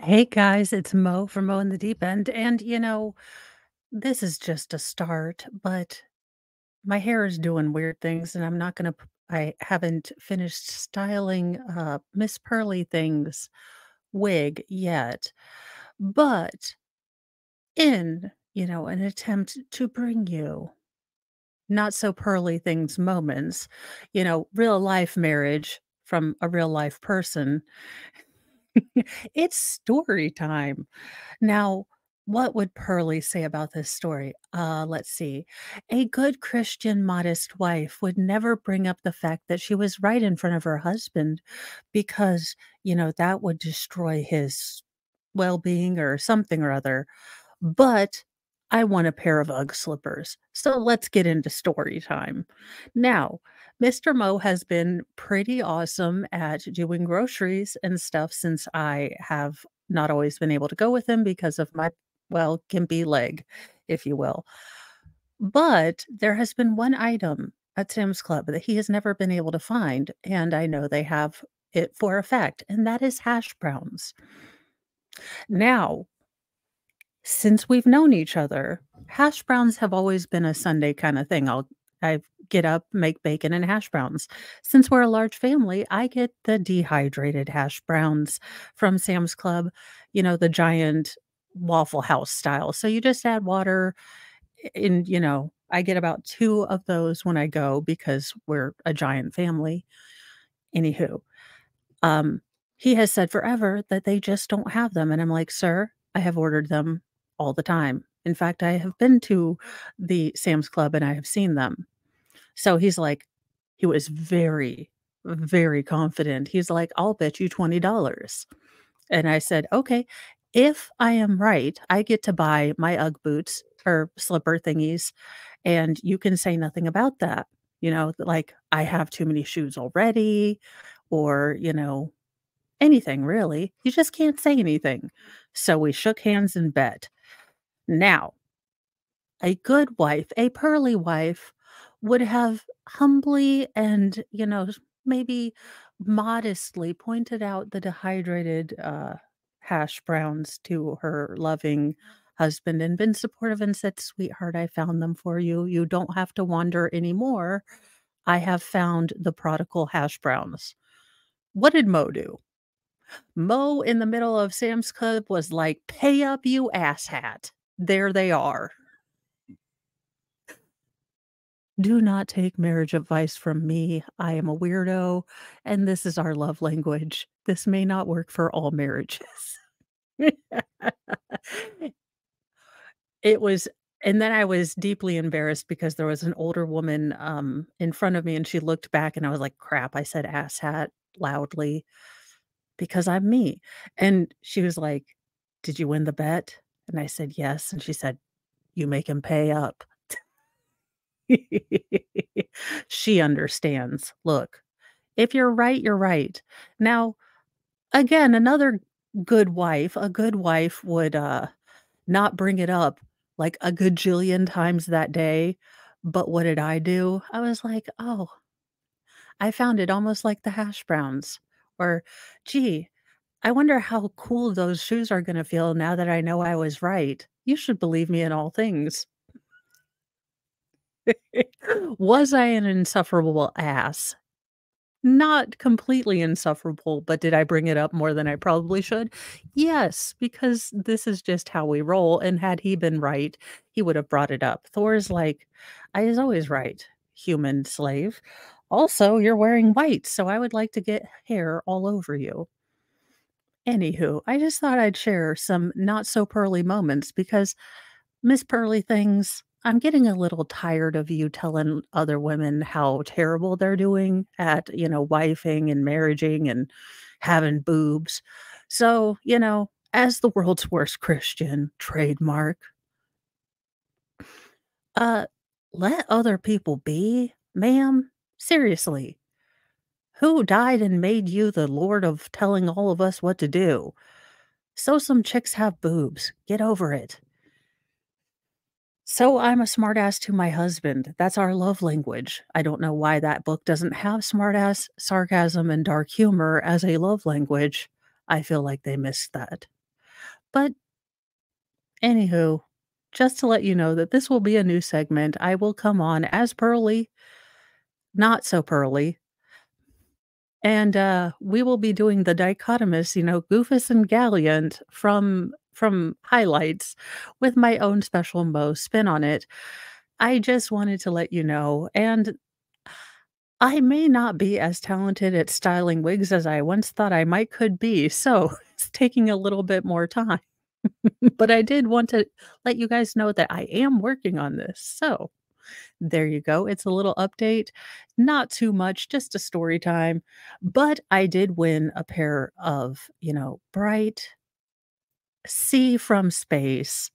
Hey guys, it's Mo from Mo in the Deep End. And this is just a start, but my hair is doing weird things, and I'm not going to, I haven't finished styling Miss Pearly Things wig yet. But in, an attempt to bring you not so pearly things moments, real life marriage from a real life person, it's story time. Now, what would Pearlie say about this story? Let's see. A good Christian, modest wife would never bring up the fact that she was right in front of her husband because, that would destroy his well being or something or other. But I want a pair of Ugg slippers. So let's get into story time. Now, Mr. Mo has been pretty awesome at doing groceries and stuff since I have not always been able to go with him because of my, well, gimpy leg, if you will. But there has been one item at Sam's Club that he has never been able to find, and I know they have it for a fact, and that is hash browns. Now, since we've known each other, hash browns have always been a Sunday kinda thing. I get up, make bacon and hash browns. Since we're a large family, I get the dehydrated hash browns from Sam's Club, the giant Waffle House style. So you just add water and, I get about 2 of those when I go because we're a giant family. Anywho, um, he has said forever that they just don't have them, and I'm like, "Sir, I have ordered them all the time. In fact, I have been to the Sam's Club and I have seen them." So he's like he was very, very confident. He's like, "I'll bet you $20." And I said, "Okay, if I am right, I get to buy my Ugg boots or slipper thingies, and you can say nothing about that." Like, I have too many shoes already or, anything really. You just can't say anything. So we shook hands and bet. Now, a good wife, a pearly wife, would have humbly and, maybe modestly pointed out the dehydrated hash browns to her loving husband and been supportive and said, "Sweetheart, I found them for you. You don't have to wander anymore. I have found the prodigal hash browns." What did Mo do? Mo in the middle of Sam's Club was like, "Pay up, you asshat." There they are. Do not take marriage advice from me. I am a weirdo, and this is our love language. This may not work for all marriages. It was and then I was deeply embarrassed because there was an older woman, in front of me, and she looked back, and I was like, "Crap," I said asshat loudly because I'm me, and she was like, "Did you win the bet?" And I said, "Yes," and she said, "You make him pay up." She understands. Look, if you're right, you're right. Now, again, another a good wife would, not bring it up like a gajillion times that day, but what did I do? I was like, "Oh, I found it almost like the hash browns," or, "Gee, I wonder how cool those shoes are gonna feel now that I know I was right. You should believe me in all things." Was I an insufferable ass? Not completely insufferable, but did I bring it up more than I probably should? Yes, because this is just how we roll, and had he been right, he would have brought it up. Thor's like, "I is always right, human slave. Also, you're wearing white, so I would like to get hair all over you." Anywho, I just thought I'd share some not so pearly moments because Miss Pearly Things, I'm getting a little tired of you telling other women how terrible they're doing at, wifing and marrying and having boobs. So, as the world's worst Christian, trademark, uh, let other people be, ma'am. Seriously. Who died and made you the lord of telling all of us what to do? So some chicks have boobs. Get over it. So I'm a smartass to my husband. That's our love language. I don't know why that book doesn't have smartass, sarcasm, and dark humor as a love language. I feel like they missed that. But anywho, just to let you know that this will be a new segment. I will come on as Pearly, not so Pearly, and, we will be doing the dichotomous, Goofus and Gallant from highlights with my own special Mo spin on it. I just wanted to let you know, and I may not be as talented at styling wigs as I once thought I might could be, so it's taking a little bit more time. But I did want to let you guys know that I am working on this. So there you go. It's a little update. Not too much, just a story time. But I did win a pair of, bright sea from space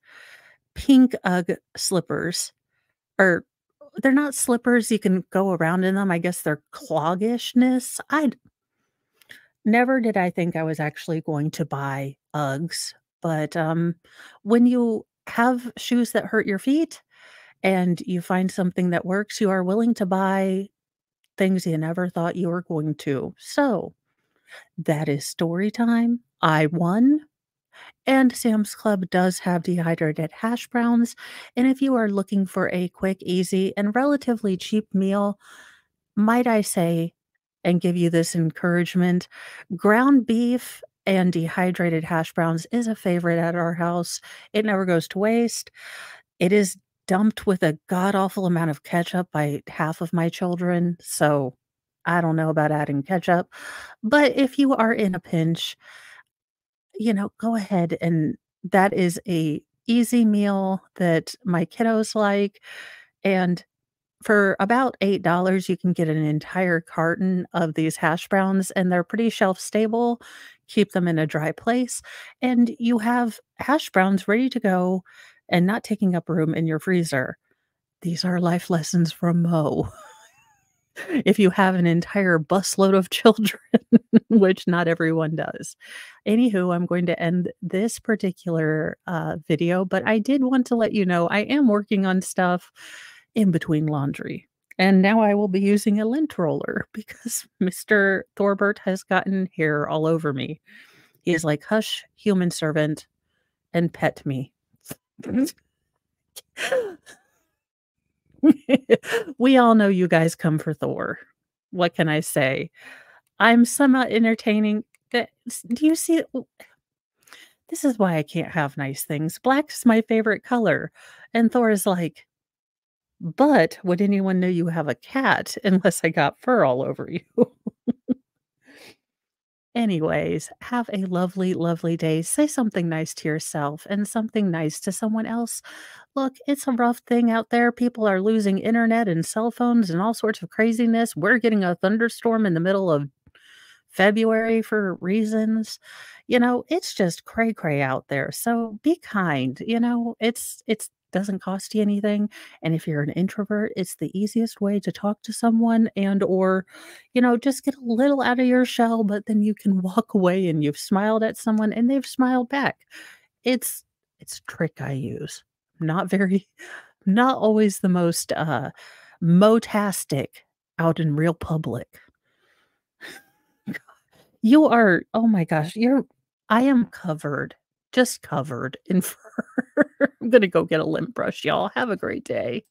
pink Ugg slippers. Or they're not slippers, you can go around in them. I guess they're cloggishness. I never did I think I was actually going to buy Uggs, but, when you have shoes that hurt your feet and you find something that works, you are willing to buy things you never thought you were going to. So, that is story time. I won, and Sam's Club does have dehydrated hash browns, and if you are looking for a quick, easy, and relatively cheap meal, might I say, and give you this encouragement, ground beef and dehydrated hash browns is a favorite at our house. It never goes to waste. It is dumped with a god awful amount of ketchup by half of my children, so I don't know about adding ketchup. But if you are in a pinch, go ahead, and that is a easy meal that my kiddos like, and for about $8, you can get an entire carton of these hash browns, and they're pretty shelf stable. Keep them in a dry place, and you have hash browns ready to go and not taking up room in your freezer. These are life lessons from Mo. If you have an entire busload of children, which not everyone does. Anywho, I'm going to end this particular video, but I did want to let you know I am working on stuff in between laundry. And now I will be using a lint roller because Mr. Thorbert has gotten hair all over me. He is like, hush, human servant, and pet me. We all know you guys come for Thor. What can I say? I'm somewhat entertaining. Do you see? This is why I can't have nice things. Black is my favorite color. And Thor is like, but would anyone know you have a cat unless I got fur all over you? Anyways, have a lovely, lovely day. Say something nice to yourself and something nice to someone else. Look, it's a rough thing out there. People are losing internet and cell phones and all sorts of craziness. We're getting a thunderstorm in the middle of February for reasons. It's just cray cray out there. So be kind. It's doesn't cost you anything. And if you're an introvert, it's the easiest way to talk to someone and or, just get a little out of your shell, but then you can walk away and you've smiled at someone and they've smiled back. It's a trick I use. Not very not always the most motastic out in real public. You are oh my gosh, I am covered, just covered in fur. I'm gonna go get a lint brush, y'all. Have a great day.